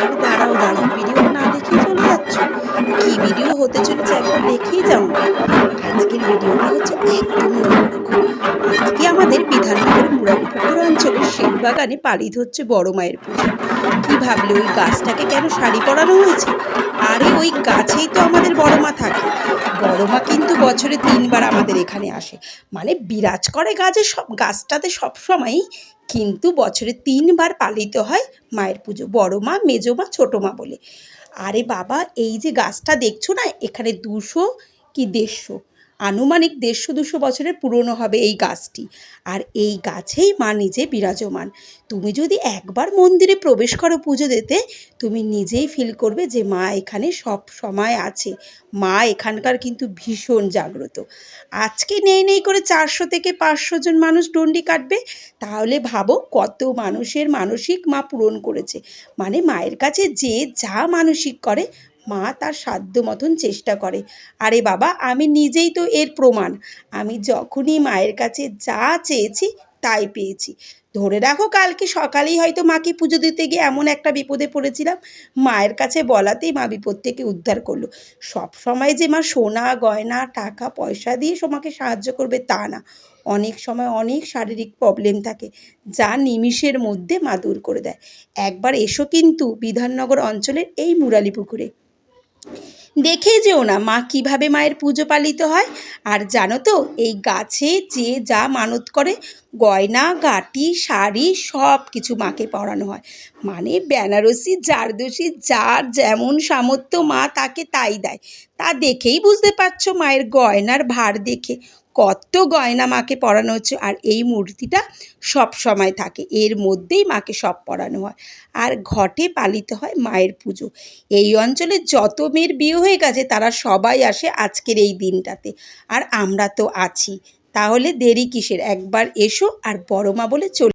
আরে দাঁড়াও দাঁড়াও, ভিডিও না দেখেই চলে যাচ্ছ। কি ভিডিও হতে চলেছে একবার দেখেই যাও না। আজকের ভিডিওটা হচ্ছে একদমই অন্যরকম। আজকে আমাদের বিধাননগরের মুরারিপুকুর অঞ্চলের শেরবাগানে পালিত হচ্ছে বড় মায়ের পুজো। কি ভাবলে ওই গাছটাকে কেন শাড়ি পরানো হয়েছে? আরে ওই গাছেই তো আমাদের বড় মা থাকে। বড় মা কিন্তু বছরে ৩ বার আমাদের এখানে আসে, মানে বিরাজ করে গাছটাতে সবসময়ই। কিন্তু বছরে ৩ বার পালিত হয় মায়ের পুজো, বড় মা, মেজো মা, ছোটো মা বলে। আরে বাবা, এই যে গাছটা দেখছো না, এখানে ২০০ কি ১৫০, আনুমানিক ১৫০-২০০ বছরের পুরনো হবে এই গাছটি। আর এই গাছেই মা নিজে বিরাজমান। তুমি যদি একবার মন্দিরে প্রবেশ করো পুজো দিতে, তুমি নিজেই ফিল করবে যে মা এখানে সব সময় আছে। মা এখানকার কিন্তু ভীষণ জাগ্রত। আজকে নেই নেই করে ৪০০ থেকে ৫০০ জন মানুষ ডন্ডি কাটবে। তাহলে ভাবো কত মানুষের মানসিক মা পূরণ করেছে। মানে মায়ের কাছে যে যা মানসিক করে, মা তার সাধ্য মতন চেষ্টা করে। আরে বাবা, আমি নিজেই তো এর প্রমাণ। আমি যখনই মায়ের কাছে যা চেয়েছি তাই পেয়েছি। ধরে রাখো, কালকে সকালেই হয়তো মাকে পুজো দিতে গিয়ে এমন একটা বিপদে পড়েছিলাম, মায়ের কাছে বলাতেই মা বিপদ থেকে উদ্ধার করলো। সব সময় যে মা সোনা গয়না টাকা পয়সা দিয়ে তোমাকে সাহায্য করবে তা না। অনেক সময় অনেক শারীরিক প্রবলেম থাকে, যা নিমিষের মধ্যে মা দূর করে দেয়। একবার এসো কিন্তু বিধাননগর অঞ্চলের এই মুরালিপুকুরে, দেখে যেও না মা কীভাবে মায়ের পুজো পালিত হয়। আর জানো তো, এই গাছে যে যা মানত করে, গয়না গাটি শাড়ি সব কিছু মাকে পরানো হয়। মানে বেনারসি জারদোসি যার যেমন সামর্থ্য মা তাকে তাই দেয়। তা দেখেই বুঝতে পারছো মায়ের গয়নার ভার দেখে কত গয়না মাকে পরানো হচ্ছে। আর এই মূর্তিটা সব সময় থাকে, এর মধ্যেই মাকে সব পরানো হয়। আর ঘটে পালিত হয় মায়ের পুজো। এই অঞ্চলে যত মেয়ের বিয়ে হয়ে গেছে তারা সবাই আসে আজকের এই দিনটাতে। আর আমরা তো আছি। তাহলে দেরি কিসের, একবার এসো আর বড় মা বলে চলে